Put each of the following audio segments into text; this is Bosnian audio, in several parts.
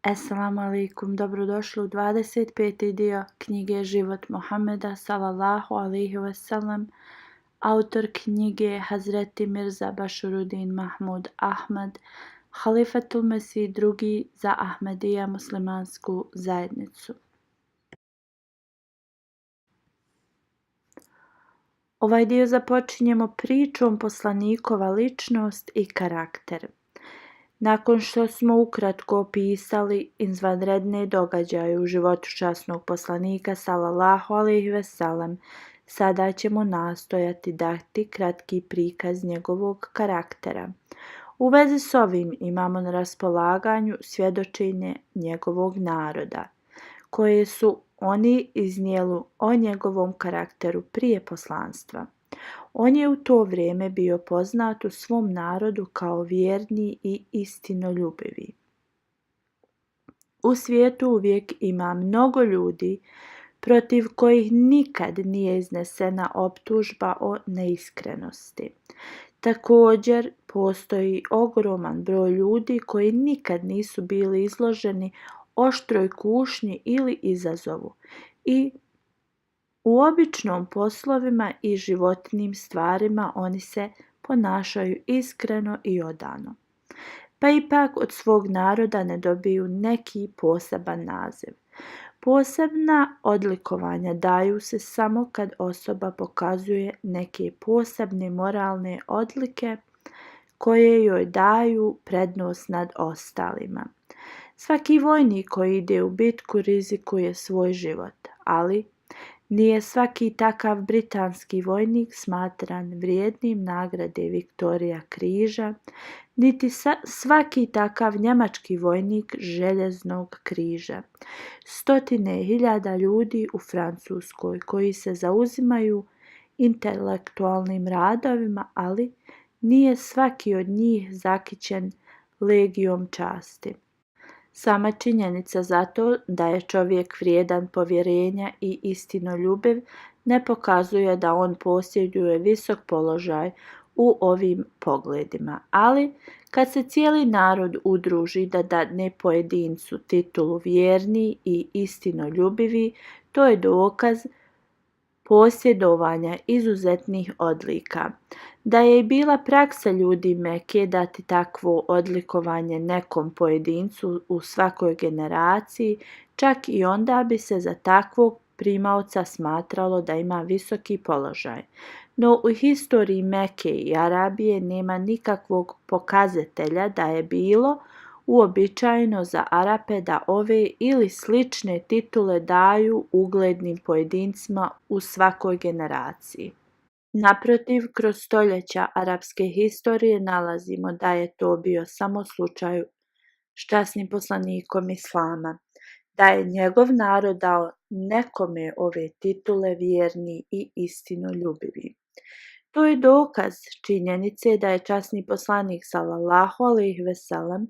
Assalamu alaikum, dobrodošli u 25. dio knjige Život Muhammeda sallallahu alaihi wasallam. Autor knjige Hazreti Mirza Bashiruddin Mahmud Ahmad, Halifatul Mesih II za Ahmadija muslimansku zajednicu. Ovaj dio započinjemo pričom poslanikova ličnost i karakter. Nakon što smo ukratko opisali izvanredne događaje u životu časnog poslanika sallallahu alejhi ve sellem, sada ćemo nastojati dati kratki prikaz njegovog karaktera. U vezi s ovim imamo na raspolaganju svjedočenje njegovog naroda, koje su oni iznijeli o njegovom karakteru prije poslanstva. On je u to vrijeme bio poznat u svom narodu kao vjerni i istinoljubivi. U svijetu uvijek ima mnogo ljudi protiv kojih nikad nije iznesena optužba o neiskrenosti. Također, postoji ogroman broj ljudi koji nikad nisu bili izloženi oštroj kušnji ili izazovu i u običnom poslovima i životnim stvarima oni se ponašaju iskreno i odano. Pa ipak od svog naroda ne dobiju neki poseban naziv. Posebna odlikovanja daju se samo kad osoba pokazuje neke posebne moralne odlike koje joj daju prednost nad ostalima. Svaki vojnik koji ide u bitku rizikuje svoj život, ali nije svaki takav britanski vojnik smatran vrijednim nagrade Viktorija križa, niti svaki takav njemački vojnik željeznog križa. Stotine hiljada ljudi u Francuskoj koji se zauzimaju intelektualnim radovima, ali nije svaki od njih zakićen legijom časti. Sama činjenica zato da je čovjek vrijedan povjerenja i istinoljubiv ne pokazuje da on posjeduje visok položaj u ovim pogledima, ali kad se cijeli narod udruži da dadne pojedincu titulu vjerni i istinoljubivi, to je dokaz posjedovanja izuzetnih odlika. Da je i bila praksa ljudi Mekke dati takvo odlikovanje nekom pojedincu u svakoj generaciji, čak i onda bi se za takvog primaoca smatralo da ima visoki položaj. No u historiji Mekke i Arabije nema nikakvog pokazatelja da je bilo uobičajeno za Arape da ove ili slične titule daju uglednim pojedincima u svakoj generaciji. Naprotiv, kroz stoljeća arapske historije nalazimo da je to bio samo slučaj s časnim poslanikom Islama, da je njegov narod dao nekome ove titule vjerni i istinoljubivi. To je dokaz činjenice da je časni poslanik sallallahu alejhi ve sellem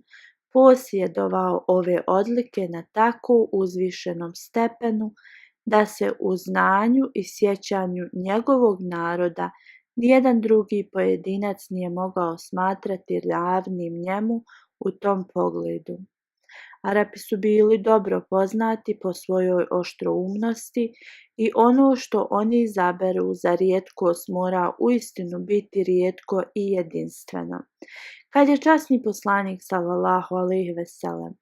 posjedovao ove odlike na tako uzvišenom stepenu da se u znanju i sjećanju njegovog naroda nijedan drugi pojedinac nije mogao smatrati ravnim njemu u tom pogledu. Arapi su bili dobro poznati po svojoj oštroumnosti i ono što oni izaberu za rijetkost mora uistinu biti rijetko i jedinstveno. Kad je časni poslanik sallallahu alejhi ve sellem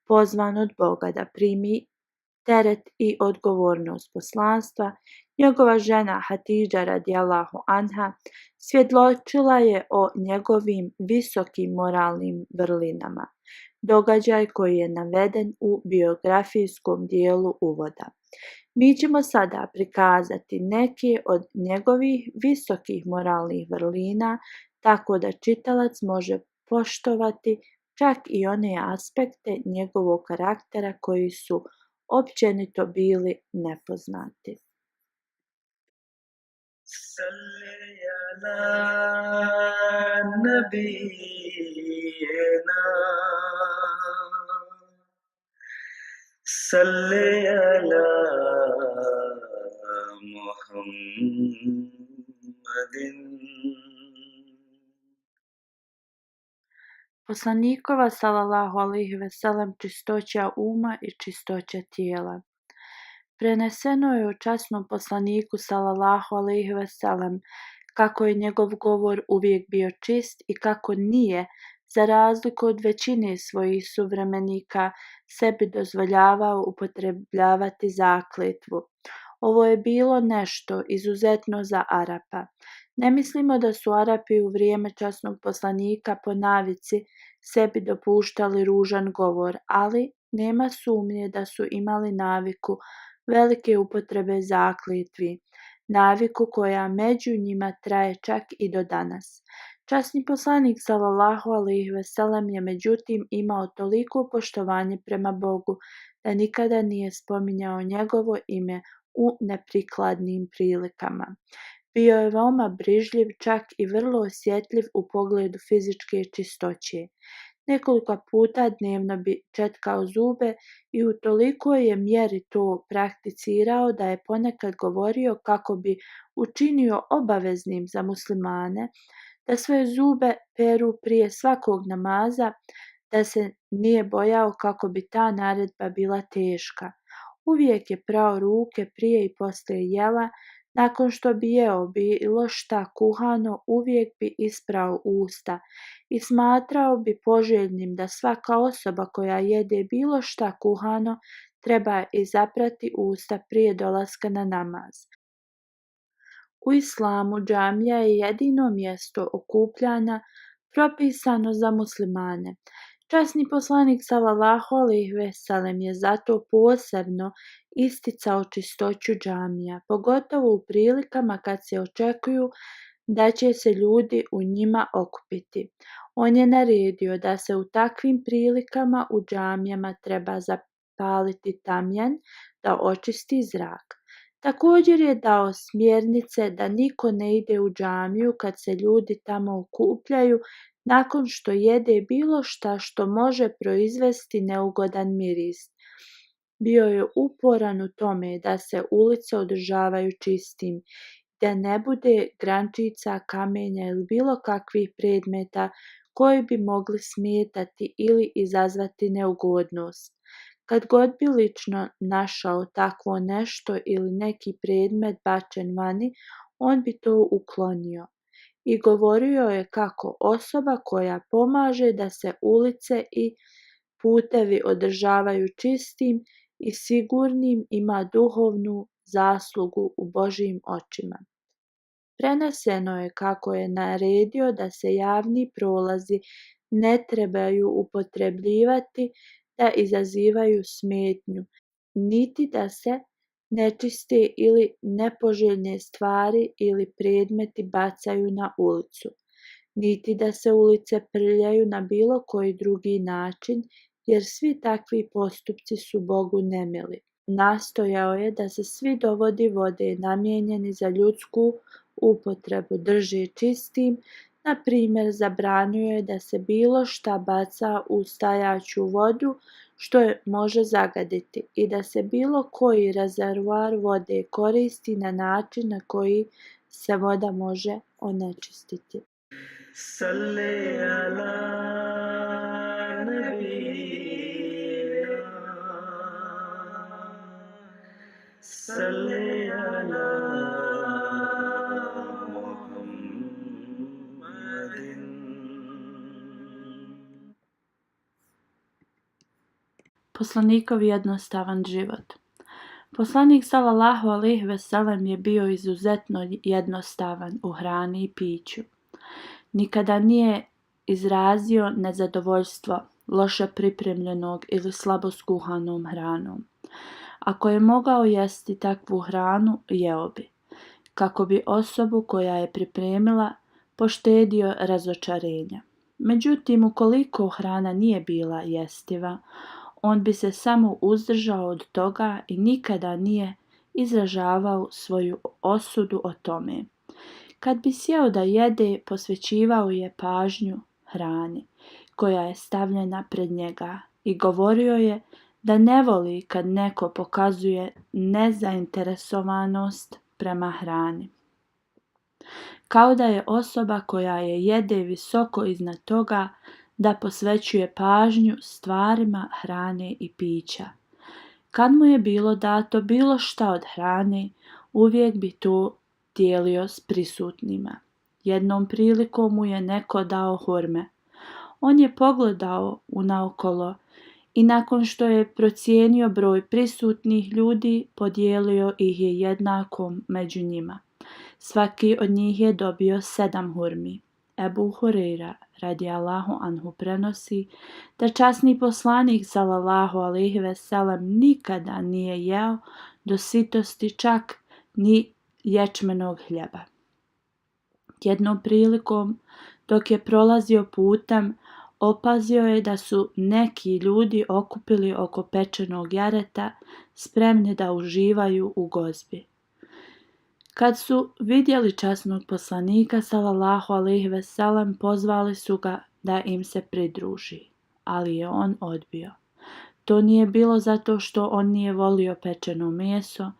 pozvan od Boga da primi teret i odgovornost poslanstva, njegova žena Hatidža radijallahu anha svjedočila je o njegovim visokim moralnim vrlinama, događaj koji je naveden u biografijskom dijelu uvoda. Mi ćemo sada prikazati neke od njegovih visokih moralnih vrlina tako da čitalac može poštovati čak i one aspekte njegovog karaktera koji su općenito bili nepoznati. Salli ala nabiyina, salli ala Muhammadin. Poslanikova sallallahu alejhi ve sellem čistoća uma i čistoća tijela. Preneseno je o časnom poslaniku sallallahu alejhi ve sellem kako je njegov govor uvijek bio čist i kako nije, za razliku od većine svojih suvremenika, sebi dozvoljavao upotrebljavati zakletvu. Ovo je bilo nešto izuzetno za Arapa. Ne mislimo da su Arapi u vrijeme časnog poslanika po navici sebi dopuštali ružan govor, ali nema sumnje da su imali naviku velike upotrebe zakletvi, naviku koja među njima traje čak i do danas. Časni poslanik sallallahu alejhi ve sellem je međutim imao toliko poštovanje prema Bogu da nikada nije spominjao njegovo ime u neprikladnim prilikama. Bio je veoma brižljiv, čak i vrlo osjetljiv u pogledu fizičke čistoće. Nekoliko puta dnevno bi četkao zube i u toliko je mjeri to prakticirao da je ponekad govorio kako bi učinio obaveznim za muslimane da svoje zube peru prije svakog namaza, da se nije bojao kako bi ta naredba bila teška. Uvijek je prao ruke prije i poslije jela. Nakon što bi jeo bilo šta kuhano, uvijek bi isprao usta i smatrao bi poželjnim da svaka osoba koja jede bilo šta kuhano treba izaprati usta prije dolaska na namaz. U islamu džamija je jedino mjesto okupljanja propisano za muslimane. Časni poslanik sallallahu alejhi ve sellem je zato posebno isticao čistoću džamija, pogotovo u prilikama kad se očekuju da će se ljudi u njima okupiti. On je naredio da se u takvim prilikama u džamijama treba zapaliti tamjan da očisti zrak. Također je dao smjernice da niko ne ide u džamiju kad se ljudi tamo okupljaju nakon što jede bilo šta što može proizvesti neugodan miris. Bio je uporan u tome da se ulice održavaju čistim, da ne bude grančica, kamenja ili bilo kakvih predmeta koji bi mogli smetati ili izazvati neugodnost. Kad god bi lično našao takvo nešto ili neki predmet bačen vani, on bi to uklonio. I govorio je kako osoba koja pomaže da se ulice i putevi održavaju čistim i sigurnim ima duhovnu zaslugu u Božjim očima. Preneseno je kako je naredio da se javni prolazi ne trebaju upotrebljivati da izazivaju smetnju, niti da se nečiste ili nepoželjne stvari ili predmeti bacaju na ulicu, niti da se ulice prljaju na bilo koji drugi način, jer svi takvi postupci su Bogu nemili. Nastojao je da se svi dovodi vode namijenjeni za ljudsku upotrebu drže čistim. Na primjer, zabranio je da se bilo šta baca u stajaću vodu što je može zagaditi i da se bilo koji rezervoar vode koristi na način na koji se voda može onečistiti. Salli ala nabiyina, salli ala Muhammadin. Poslanikov jednostavan život. Poslanik sallallahu alejhi ve sellem je bio izuzetno jednostavan u hrani i piću. Nikada nije izrazio nezadovoljstvo loše pripremljenog ili slabo skuhanom hranom. Ako je mogao jesti takvu hranu, jeo bi, kako bi osobu koja je pripremila poštedio razočarenja. Međutim, ukoliko hrana nije bila jestiva, on bi se samo uzdržao od toga i nikada nije izražavao svoju osudu o tome. Kad bi sjeo da jede, posvećivao je pažnju hrani koja je stavljena pred njega i govorio je da ne voli kad neko pokazuje nezainteresovanost prema hrani. Kao da je osoba koja je jede visoko iznad toga da posvećuje pažnju stvarima hrane i pića. Kad mu je bilo dato bilo šta od hrane, uvijek bi to dijelio s prisutnima. Jednom prilikom mu je neko dao hurme. On je pogledao unaokolo i nakon što je procijenio broj prisutnih ljudi, podijelio ih je jednako među njima. Svaki od njih je dobio 7 hurmi. Ebu Hurejra radijallahu anhu prenosi da časni poslanik sallallahu alejhi ve sellem nikada nije jeo do sitosti, čak ni ječmenog hljeba. Jednom prilikom, dok je prolazio putem, opazio je da su neki ljudi okupili oko pečenog jareta, spremni da uživaju u gozbi. Kad su vidjeli časnog poslanika sallallahu alejhi ve sellem, pozvali su ga da im se pridruži, ali je on odbio. To nije bilo zato što on nije volio pečeno meso,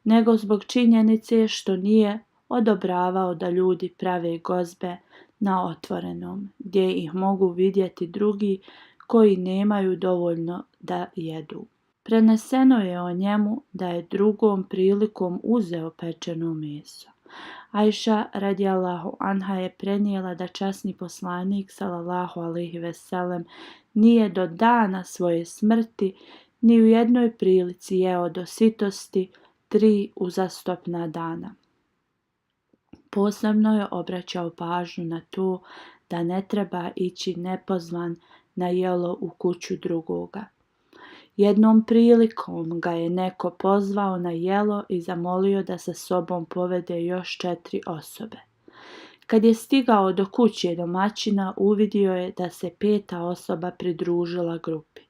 nego zbog činjenice što nije odobravao da ljudi prave gozbe na otvorenom, gdje ih mogu vidjeti drugi koji nemaju dovoljno da jedu. Preneseno je o njemu da je drugom prilikom uzeo pečeno meso. Ajša radijallahu anha je prenijela da časni poslanik sallallahu alejhi ve sellem nije do dana svoje smrti ni u jednoj prilici jeo do sitosti 3 uzastopna dana. Posebno je obraćao pažnju na to da ne treba ići nepozvan na jelo u kuću drugoga. Jednom prilikom ga je neko pozvao na jelo i zamolio da sa sobom povede još 4 osobe. Kad je stigao do kuće domaćina, uvidio je da se 5. osoba pridružila grupi.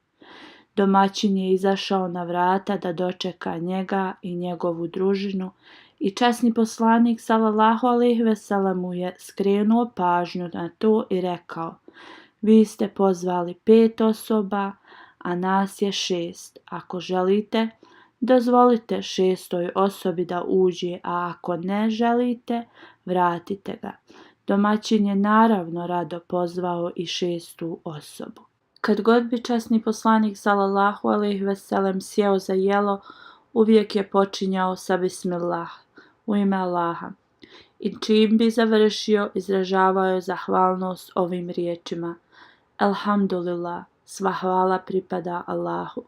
Domaćin je izašao na vrata da dočeka njega i njegovu družinu i časni poslanik sallallahu alejhi ve sellem mu je skrenuo pažnju na to i rekao: vi ste pozvali 5 osoba, a nas je 6. Ako želite, dozvolite 6. osobi da uđe, a ako ne želite, vratite ga. Domaćin je naravno rado pozvao i 6. osobu. Kad god bi časni poslanik sallallahu alejhi ve sellem sjeo za jelo, uvijek je počinjao sa bismillah, u ime Allaha. I čim bi završio, izražavao je zahvalnost ovim riječima: Alhamdulillah, sva hvala pripada Allahu,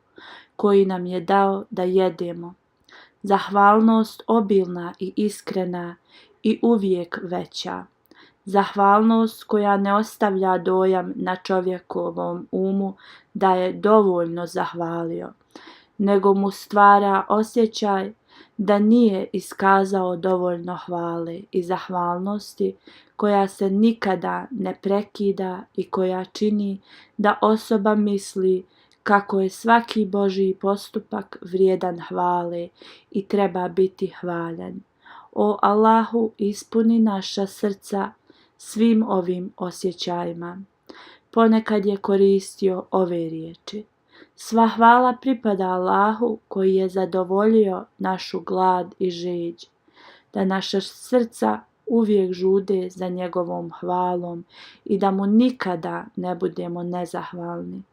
koji nam je dao da jedemo. Zahvalnost obilna i iskrena i uvijek veća. Zahvalnost koja ne ostavlja dojam na čovjekovom umu da je dovoljno zahvalio, nego mu stvara osjećaj da nije iskazao dovoljno hvale i zahvalnosti, koja se nikada ne prekida i koja čini da osoba misli kako je svaki Božji postupak vrijedan hvale i treba biti hvaljen. O Allahu, ispuni naša srca svim ovim osjećajima. Ponekad je koristio ove riječi: sva hvala pripada Allahu koji je zadovoljio našu glad i žeđ, da naša srca uvijek žude za njegovom hvalom i da mu nikada ne budemo nezahvalni.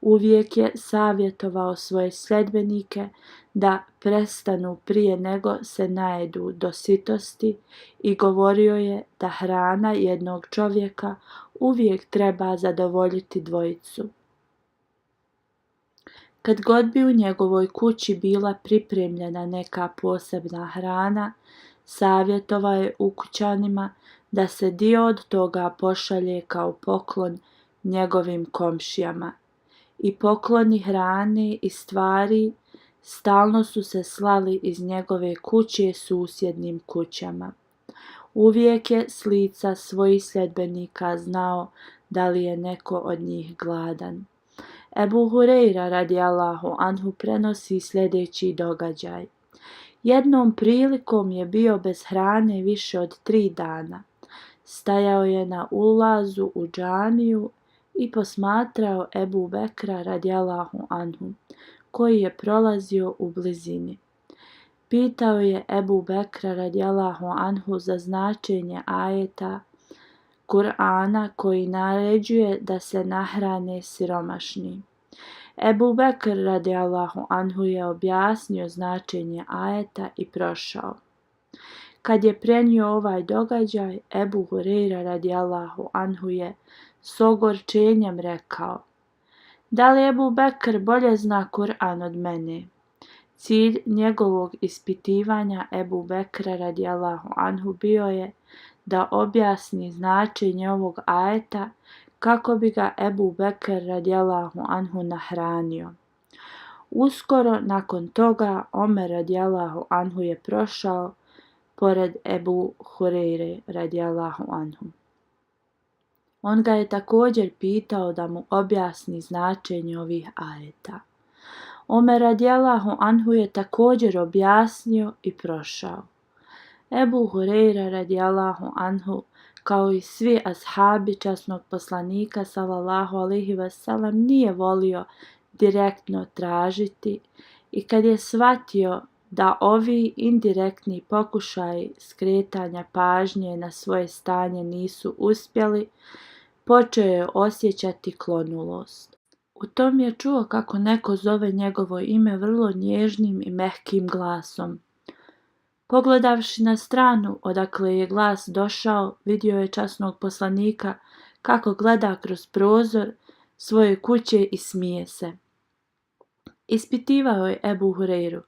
Uvijek je savjetovao svoje sljedbenike da prestanu prije nego se najedu do sitosti i govorio je da hrana jednog čovjeka uvijek treba zadovoljiti dvojicu. Kad god bi u njegovoj kući bila pripremljena neka posebna hrana, savjetovao je ukućanima da se dio od toga pošalje kao poklon njegovim komšijama. I pokloni hrane i stvari stalno su se slali iz njegove kuće susjednim kućama. Uvijek je s lica svojih sljedbenika znao da li je neko od njih gladan. Ebu Hurejra radijallahu anhu prenosi sljedeći događaj. Jednom prilikom je bio bez hrane više od 3 dana. Stajao je na ulazu u džamiju i posmatrao Ebu Bekra radijallahu anhu, koji je prolazio u blizini. Pitao je Ebu Bekra radijallahu anhu za značenje ajeta Kur'ana koji naređuje da se nahrane siromašni. Ebu Bekr radijallahu anhu je objasnio značenje ajeta i prošao. Kad je prenio ovaj događaj, Ebu Hurejra radijallahu anhu je s ogorčenjem rekao: da li Ebu Bekr bolje zna Kur'an od mene? Cilj njegovog ispitivanja Ebu Bekra radijallahu anhu bio je da objasni značenje ovog ajeta kako bi ga Ebu Bekr radijallahu anhu nahranio. Uskoro nakon toga Omer radijallahu anhu je prošao pored Ebu Hurejre radijallahu anhu. On ga je također pitao da mu objasni značenje ovih ajeta. Omer radijallahu anhu je također objasnio i prošao. Ebu Hurejra radijallahu anhu, kao i svi ashabi časnog poslanika sallallahu alejhi ve sellem, nije volio direktno tražiti i kad je shvatio da ovi indirektni pokušaji skretanja pažnje na svoje stanje nisu uspjeli, počeo je osjećati klonulost. U tom je čuo kako neko zove njegovo ime vrlo nježnim i mehkim glasom. Pogledavši na stranu odakle je glas došao, vidio je časnog poslanika kako gleda kroz prozor svoje kuće i smije se. Ispitivao je Ebu Hurejru: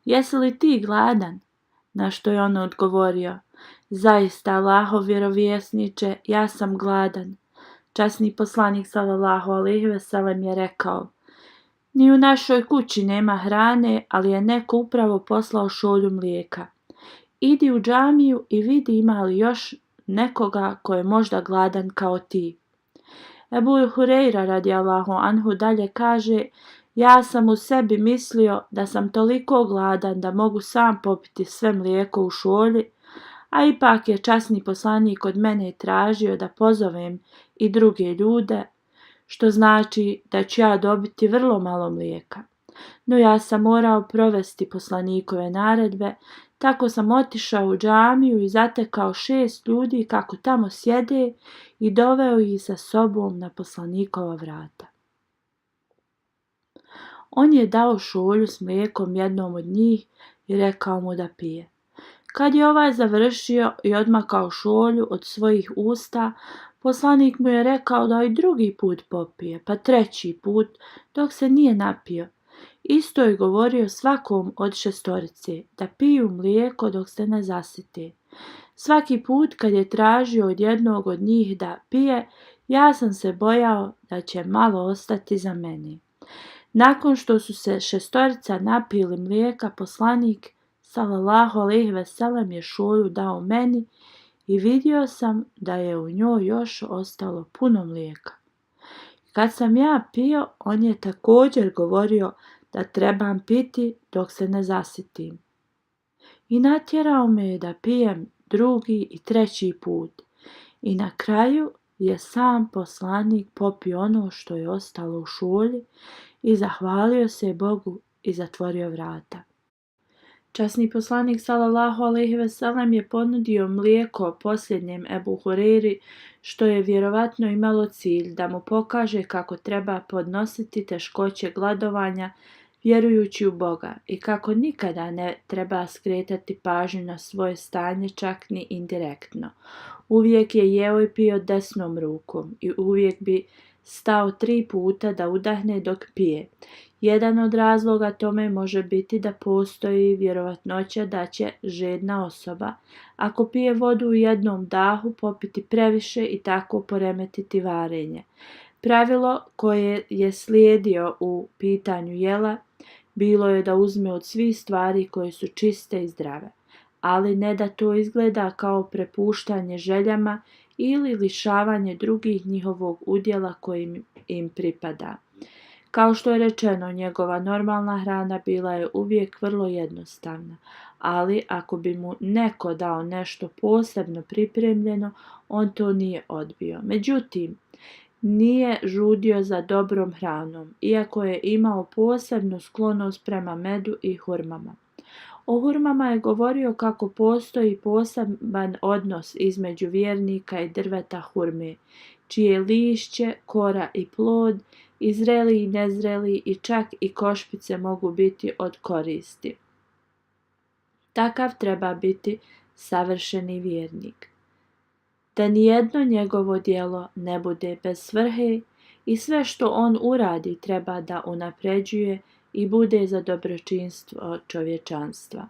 jesi li ti gladan? Na što je on odgovorio: zaista, Allahov vjerovjesniče, ja sam gladan. Časni poslanik sallallahu alejhi ve sellem je rekao: ni u našoj kući nema hrane, ali je neko upravo poslao šolju mlijeka. Idi u džamiju i vidi ima li još nekoga ko je možda gladan kao ti. Ebu Hurejra radijallahu anhu dalje kaže: ja sam u sebi mislio da sam toliko gladan da mogu sam popiti sve mlijeko u šolji, a ipak je časni poslanik od mene tražio da pozovem i druge ljude, što znači da ću ja dobiti vrlo malo mlijeka. No ja sam morao provesti poslanikove naredbe, tako sam otišao u džamiju i zatekao 6 ljudi kako tamo sjede i doveo ih sa sobom na poslanikova vrata. On je dao šolju s mlijekom jednom od njih i rekao mu da pije. Kad je ovaj završio i odmakao šolju od svojih usta, poslanik mu je rekao da i drugi put popije, pa treći put, dok se nije napio. Isto je govorio svakom od 6 da piju mlijeko dok se ne zasite. Svaki put kad je tražio od jednog od njih da pije, ja sam se bojao da će malo ostati za mene. Nakon što su se 6 napili mlijeka, poslanik sallallahu alejhi ve sellem je šolju dao meni i vidio sam da je u njoj još ostalo puno mlijeka. Kad sam ja pio, on je također govorio da trebam piti dok se ne zasitim. I natjerao me je da pijem drugi i treći put. I na kraju je sam poslanik popio ono što je ostalo u šolji i zahvalio se Bogu i zatvorio vrata. Časni poslanik sallallahu alejhi ve sellem je ponudio mlijeko posljednjem Ebu Hurejri, što je vjerovatno imalo cilj da mu pokaže kako treba podnositi teškoće gladovanja vjerujući u Boga i kako nikada ne treba skretati pažnju na svoje stanje, čak ni indirektno. Uvijek je jeo i pio desnom rukom i uvijek bi stao 3 puta da udahne dok pije. Jedan od razloga tome može biti da postoji vjerovatnoća da će žedna osoba, ako pije vodu u jednom dahu, popiti previše i tako poremetiti varenje. Pravilo koje je slijedio u pitanju jela bilo je da uzme od svih stvari koje su čiste i zdrave, ali ne da to izgleda kao prepuštanje željama ili lišavanje drugih njihovog udjela koji im pripada. Kao što je rečeno, njegova normalna hrana bila je uvijek vrlo jednostavna, ali ako bi mu neko dao nešto posebno pripremljeno, on to nije odbio. Međutim, nije žudio za dobrom hranom, iako je imao posebnu sklonost prema medu i hurmama. O hurmama je govorio kako postoji poseban odnos između vjernika i drveta hurme, čije lišće, kora i plod, i zreli i nezreli i čak i košpice mogu biti od koristi. Takav treba biti savršeni vjernik. Da nijedno njegovo djelo ne bude bez svrhe i sve što on uradi treba da unapređuje i bude za dobročinstvo čovječanstva.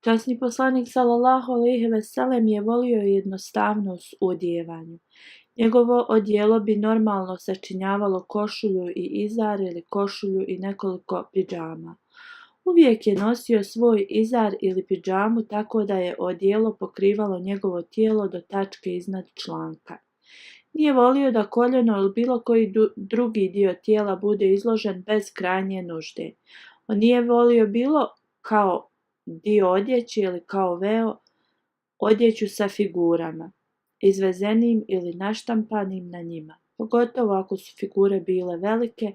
Časni poslanik sallallahu alejhi ve sellem je volio jednostavnost u odjevanju. Njegovo odijelo bi normalno sačinjavalo košulju i izar ili košulju i nekoliko pidžama. Uvijek je nosio svoj izar ili pidžamu tako da je odijelo pokrivalo njegovo tijelo do tačke iznad članka. Nije volio da koljeno ili bilo koji drugi dio tijela bude izložen bez krajnje nužde. On nije volio bilo kao dio odjeće ili kao veo odjeću sa figurama, izvezenim ili naštampanim na njima, pogotovo ako su figure bile velike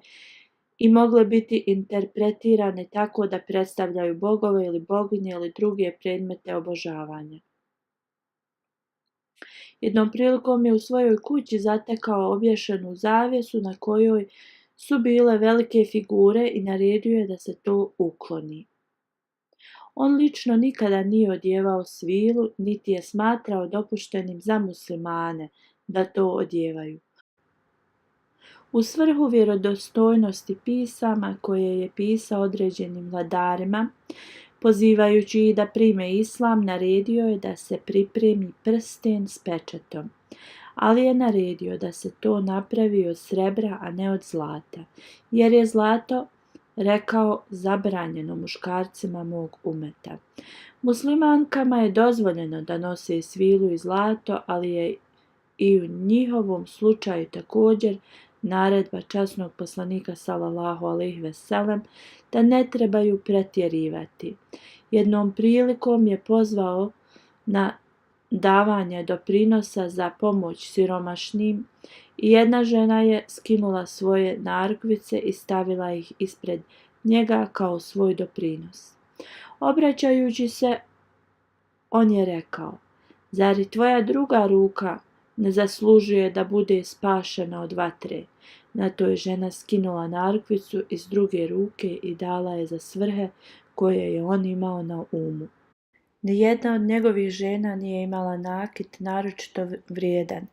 i mogle biti interpretirane tako da predstavljaju bogove ili boginje ili druge predmete obožavanja. Jednom prilikom je u svojoj kući zatekao obješenu zavjesu na kojoj su bile velike figure i naredio je da se to ukloni. On lično nikada nije odjevao svilu, niti je smatrao dopuštenim za muslimane da to odjevaju. U svrhu vjerodostojnosti pisama koje je pisao određenim vladarima, pozivajući ih da prime islam, naredio je da se pripremi prsten s pečatom, ali je naredio da se to napravi od srebra, a ne od zlata, jer je zlato, rekao, zabranjeno muškarcima mog umeta. Muslimankama je dozvoljeno da nose svilu i zlato, ali je i u njihovom slučaju također naredba časnog poslanika sallallahu alejhi ve sellem da ne trebaju pretjerivati. Jednom prilikom je pozvao na davanje doprinosa za pomoć siromašnim i jedna žena je skinula svoje narukvice i stavila ih ispred njega kao svoj doprinos. Obraćajući se, on je rekao: "Zar i tvoja druga ruka ne zaslužuje da bude spašena od vatre?" Na to je žena skinula narukvicu iz druge ruke i dala je za svrhe koje je on imao na umu. Nijedna od njegovih žena nije imala nakit naročito vrijedan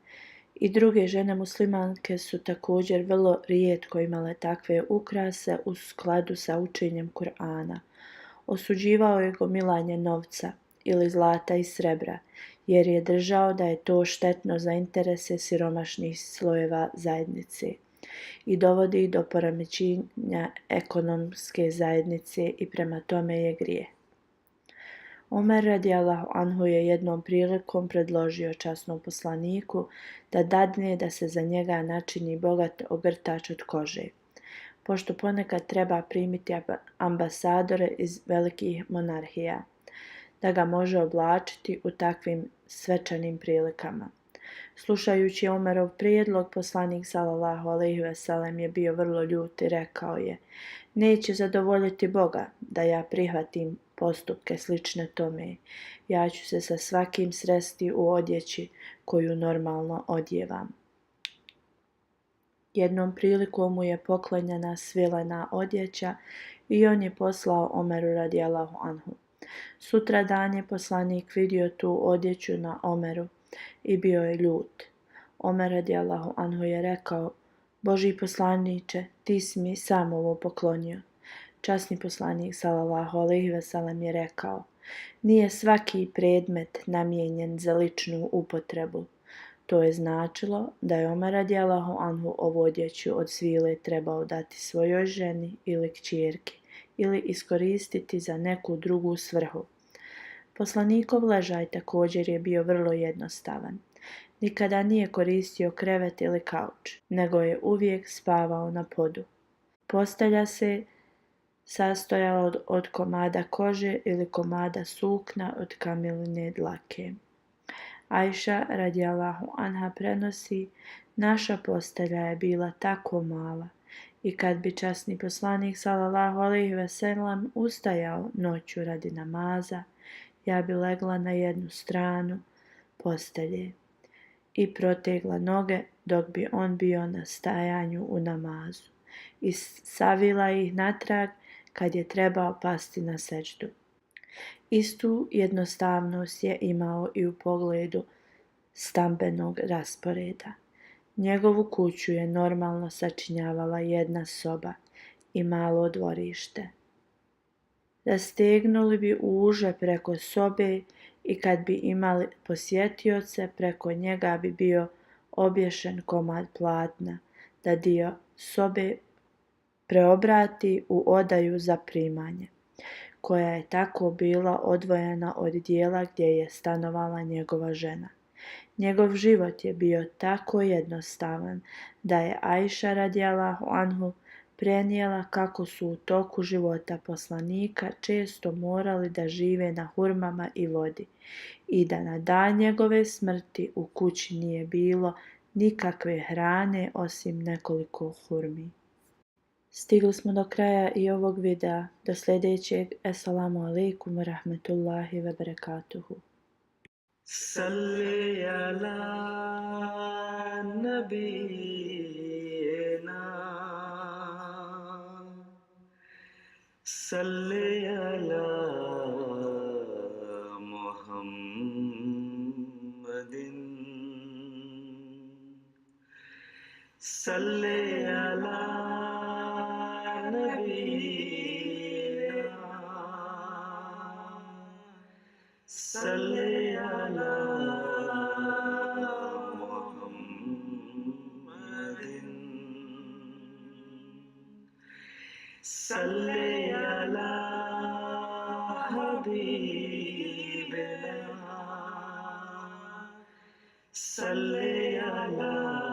i druge žene muslimanke su također vrlo rijetko imale takve ukrase u skladu sa učenjem Kur'ana. Osuđivao je gomilanje novca ili zlata i srebra, jer je držao da je to štetno za interese siromašnih slojeva zajednice i dovodi do poremećenja ekonomske zajednice i prema tome je grijeh. Omer radijallahu anhu je jednom prilikom predložio časnom poslaniku da dadne da se za njega načini bogat ogrtač od kože, pošto ponekad treba primiti ambasadore iz velikih monarhija, da ga može oblačiti u takvim svečanim prilikama. Slušajući Omerov prijedlog, poslanik sallallahu alejhi ve sellem je bio vrlo ljut i rekao je: "Neće zadovoljiti Boga da ja prihvatim postupke slične tome. Ja ću se sa svakim sresti u odjeći koju normalno odjevam." Jednom prilikom mu je poklonjena svilena odjeća i on je poslao Omeru radijallahu anhu. Sutradan je poslanik vidio tu odjeću na Omeru i bio je ljut. Omer radijallahu anhu je rekao: "Božji poslaniče, ti si mi sam ovo poklonio." Časni poslanik sallallahu alejhi ve sellem je rekao: "Nije svaki predmet namijenjen za ličnu upotrebu." To je značilo da je Omer radijallahu anhu ovu odjeću od svile trebao dati svojoj ženi ili kćerki ili iskoristiti za neku drugu svrhu. Poslanikov ležaj također je bio vrlo jednostavan. Nikada nije koristio krevet ili kauč, nego je uvijek spavao na podu. Postelja se sastojala od komada kože ili komada sukna od kamiline dlake. Ajša radijallahu anha prenosi: "Naša postelja je bila tako mala I kad bi časni poslanik sallallahu alejhi ve sellem ustajao noću radi namaza, ja bi legla na jednu stranu postelje i protegla noge dok bi on bio na stajanju u namazu i savila ih natrag kad je trebao pasti na sećdu. Istu jednostavnost je imao i u pogledu stambenog rasporeda. Njegovu kuću je normalno sačinjavala jedna soba i malo dvorište. Rastegnuli bi uže preko sobe i kad bi imali posjetioce, preko njega bi bio obješen komad platna, da dio sobe preobrati u odaju za primanje, koja je tako bila odvojena od dijela gdje je stanovala njegova žena. Njegov život je bio tako jednostavan da je Ajša radijallahu anhu prenijela kako su u toku života poslanika često morali da žive na hurmama i vodi i da na dan njegove smrti u kući nije bilo nikakve hrane osim nekoliko hurmi. Stigli smo do kraja i ovog videa. Do sljedećeg. Assalamu alaikum wa rahmetullahi wa barakatuhu. Salli ala nabiyina Salli ala Muhammadin Salli ala nabiyina Salli ala Muhammadin Salli ala habibina Salli ala